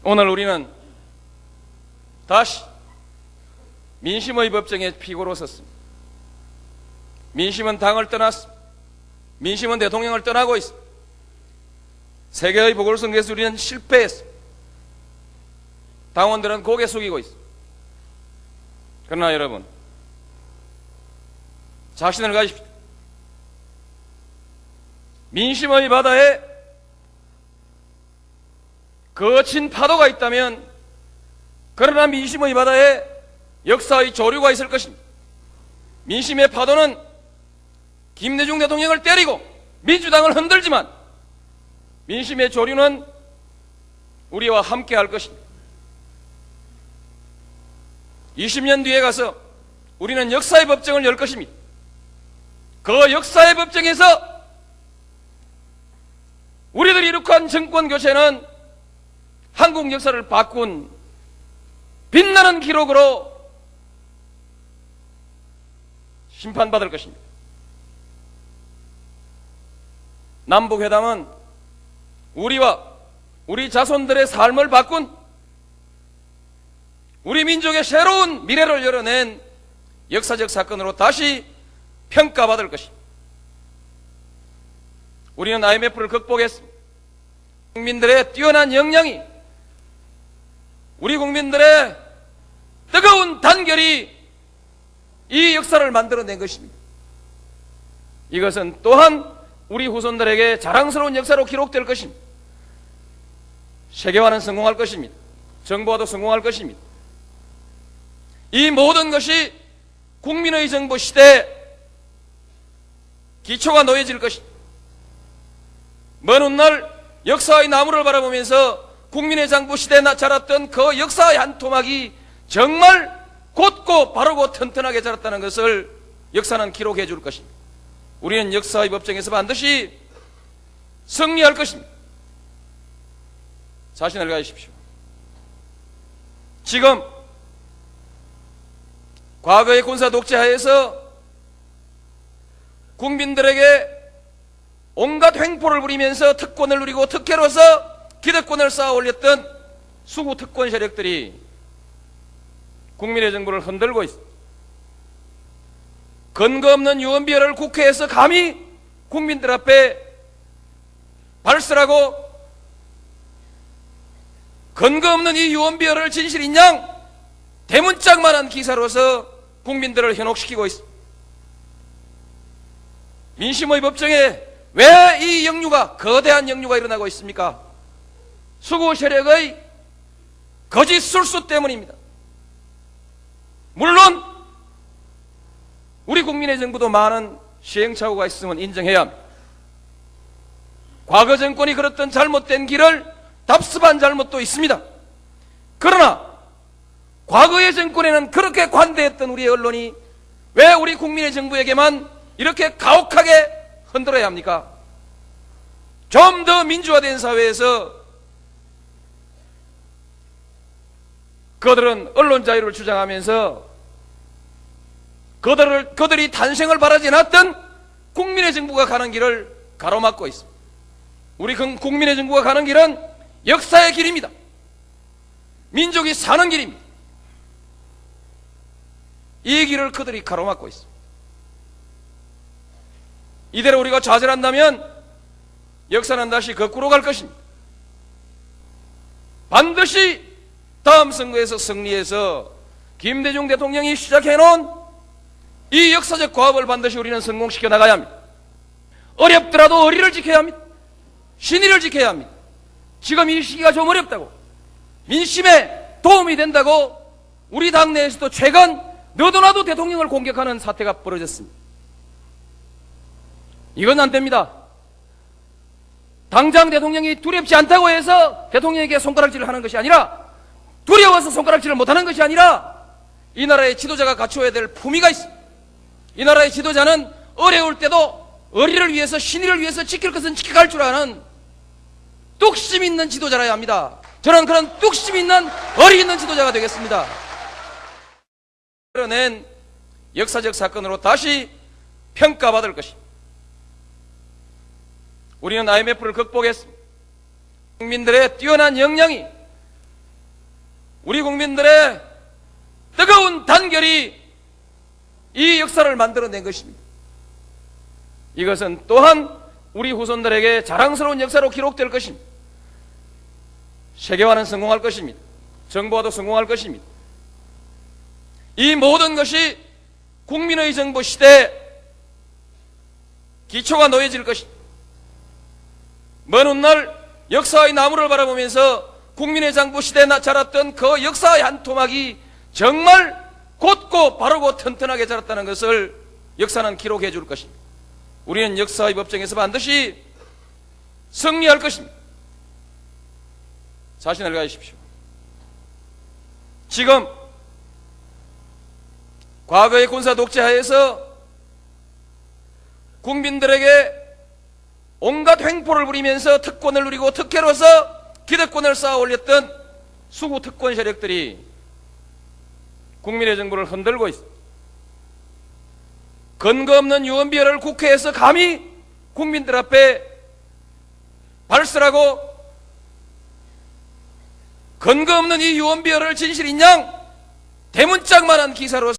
오늘 우리는 다시 민심의 법정에 피고로 섰습니다. 민심은 당을 떠났습니다. 민심은 대통령을 떠나고 있습니다. 세계의 보궐선거에서 우리는 실패했습니다. 당원들은 고개 숙이고 있습니다. 그러나 여러분, 자신을 가십시오. 민심의 바다에 거친 파도가 있다면, 그러나 민심의 바다에 역사의 조류가 있을 것입니다. 민심의 파도는 김대중 대통령을 때리고 민주당을 흔들지만, 민심의 조류는 우리와 함께 할 것입니다. 20년 뒤에 가서 우리는 역사의 법정을 열 것입니다. 그 역사의 법정에서 우리들이 이룩한 정권 교체는 한국 역사를 바꾼 빛나는 기록으로 심판받을 것입니다. 남북회담은 우리와 우리 자손들의 삶을 바꾼, 우리 민족의 새로운 미래를 열어낸 역사적 사건으로 다시 평가받을 것입니다. 우리는 IMF를 극복했습니다. 국민들의 뛰어난 역량이, 우리 국민들의 뜨거운 단결이 이 역사를 만들어낸 것입니다. 이것은 또한 우리 후손들에게 자랑스러운 역사로 기록될 것입니다. 세계화는 성공할 것입니다. 정부화도 성공할 것입니다. 이 모든 것이 국민의 정부 시대에 기초가 놓여질 것입니다. 먼 훗날 역사의 나무를 바라보면서 국민의 정부 시대에 자랐던 그 역사의 한 토막이 정말 곧고 바르고 튼튼하게 자랐다는 것을 역사는 기록해 줄 것입니다. 우리는 역사의 법정에서 반드시 승리할 것입니다. 자신을 가지십시오. 지금 과거의 군사 독재하에서 국민들에게 온갖 횡포를 부리면서 특권을 누리고 특혜로서 기득권을 쌓아 올렸던 수구 특권 세력들이 국민의 정부를 흔들고 있습니다. 근거 없는 유언비어를 국회에서 감히 국민들 앞에 발설하고, 근거 없는 이 유언비어를 진실인 양 대문짝만한 기사로서 국민들을 현혹시키고 있습니다. 민심의 법정에 왜 이 역류가, 거대한 역류가 일어나고 있습니까? 수구 세력의 거짓 술수 때문입니다. 물론 우리 국민의 정부도 많은 시행착오가 있으면 인정해야 합니다. 과거 정권이 걸었던 잘못된 길을 답습한 잘못도 있습니다. 그러나 과거의 정권에는 그렇게 관대했던 우리의 언론이 왜 우리 국민의 정부에게만 이렇게 가혹하게 흔들어야 합니까? 좀 더 민주화된 사회에서 그들은 언론 자유를 주장하면서 그들이 탄생을 바라지 않았던 국민의 정부가 가는 길을 가로막고 있습니다. 우리 국민의 정부가 가는 길은 역사의 길입니다. 민족이 사는 길입니다. 이 길을 그들이 가로막고 있습니다. 이대로 우리가 좌절한다면 역사는 다시 거꾸로 갈 것입니다. 반드시 다음 선거에서 승리해서 김대중 대통령이 시작해놓은 이 역사적 과업을 반드시 우리는 성공시켜 나가야 합니다. 어렵더라도 의리를 지켜야 합니다. 신의를 지켜야 합니다. 지금 이 시기가 좀 어렵다고, 민심에 도움이 된다고 우리 당내에서도 최근 너도나도 대통령을 공격하는 사태가 벌어졌습니다. 이건 안 됩니다. 당장 대통령이 두렵지 않다고 해서 대통령에게 손가락질을 하는 것이 아니라, 두려워서 손가락질을 못하는 것이 아니라, 이 나라의 지도자가 갖추어야 될 품위가 있습니다. 이 나라의 지도자는 어려울 때도 의리를 위해서, 신의를 위해서 지킬 것은 지켜갈 줄 아는 뚝심 있는 지도자라야 합니다. 저는 그런 뚝심 있는, 의리 있는 지도자가 되겠습니다. 낸 역사적 사건으로 다시 평가받을 것입니다. 우리는 IMF를 극복했습니다. 국민들의 뛰어난 역량이, 우리 국민들의 뜨거운 단결이 이 역사를 만들어낸 것입니다. 이것은 또한 우리 후손들에게 자랑스러운 역사로 기록될 것입니다. 세계화는 성공할 것입니다. 정부화도 성공할 것입니다. 이 모든 것이 국민의 정부 시대 기초가 놓여질 것입니다. 먼 훗날 역사의 나무를 바라보면서 국민의 정부 시대에 자랐던 그 역사의 한 토막이 정말 곧고 바르고 튼튼하게 자랐다는 것을 역사는 기록해 줄 것입니다. 우리는 역사의 법정에서 반드시 승리할 것입니다. 자신을 가지십시오. 지금 과거의 군사 독재하에서 국민들에게 온갖 횡포를 부리면서 특권을 누리고 특혜로서 기득권을 쌓아 올렸던 수구 특권 세력들이 국민의 정부를 흔들고 있습니다. 근거 없는 유언비어를 국회에서 감히 국민들 앞에 발설하고 근거 없는 이 유언비어를 진실인 양 대문짝만한 기사로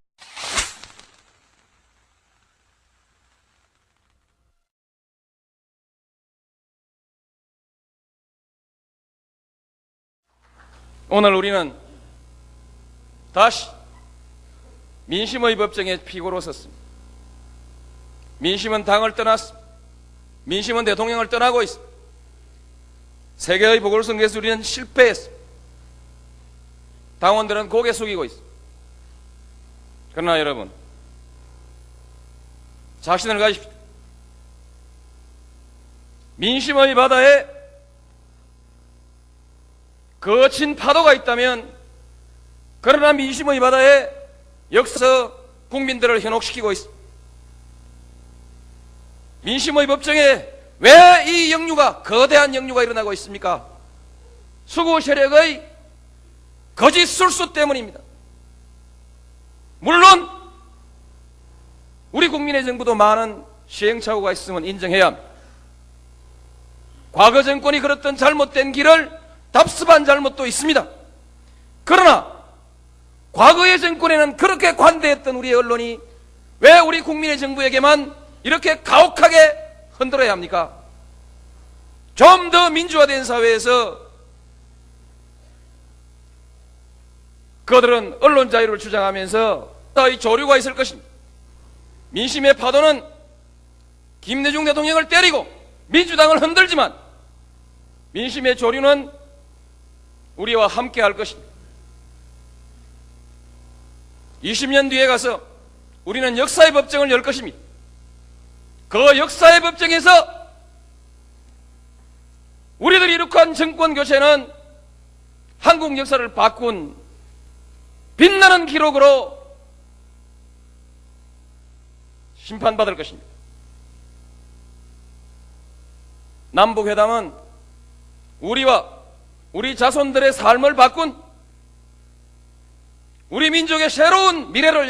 오늘 우리는 다시 민심의 법정에 피고로 섰습니다. 민심은 당을 떠났습니다. 민심은 대통령을 떠나고 있습니다. 세계의 보궐선거에서 우리는 실패했습니다. 당원들은 고개 숙이고 있습니다. 그러나 여러분, 자신을 가지십시오. 민심의 바다에 거친 파도가 있다면, 그러나 민심의 바다에 역사 국민들을 현혹시키고 있습니다. 민심의 법정에 왜 이 역류가, 거대한 역류가 일어나고 있습니까? 수구 세력의 거짓 술수 때문입니다. 물론 우리 국민의 정부도 많은 시행착오가 있으면 인정해야 합니다. 과거 정권이 걸었던 잘못된 길을 답습한 잘못도 있습니다. 그러나 과거의 정권에는 그렇게 관대했던 우리의 언론이 왜 우리 국민의 정부에게만 이렇게 가혹하게 흔들어야 합니까? 좀 더 민주화된 사회에서 그들은 언론 자유를 주장하면서 이 조류가 있을 것입니다. 민심의 파도는 김대중 대통령을 때리고 민주당을 흔들지만 민심의 조류는 우리와 함께 할 것입니다. 20년 뒤에 가서 우리는 역사의 법정을 열 것입니다. 그 역사의 법정에서 우리들이 이룩한 정권 교체는 한국 역사를 바꾼 빛나는 기록으로 심판받을 것입니다. 남북회담은 우리와 우리 자손들의 삶을 바꾼 우리 민족의 새로운 미래를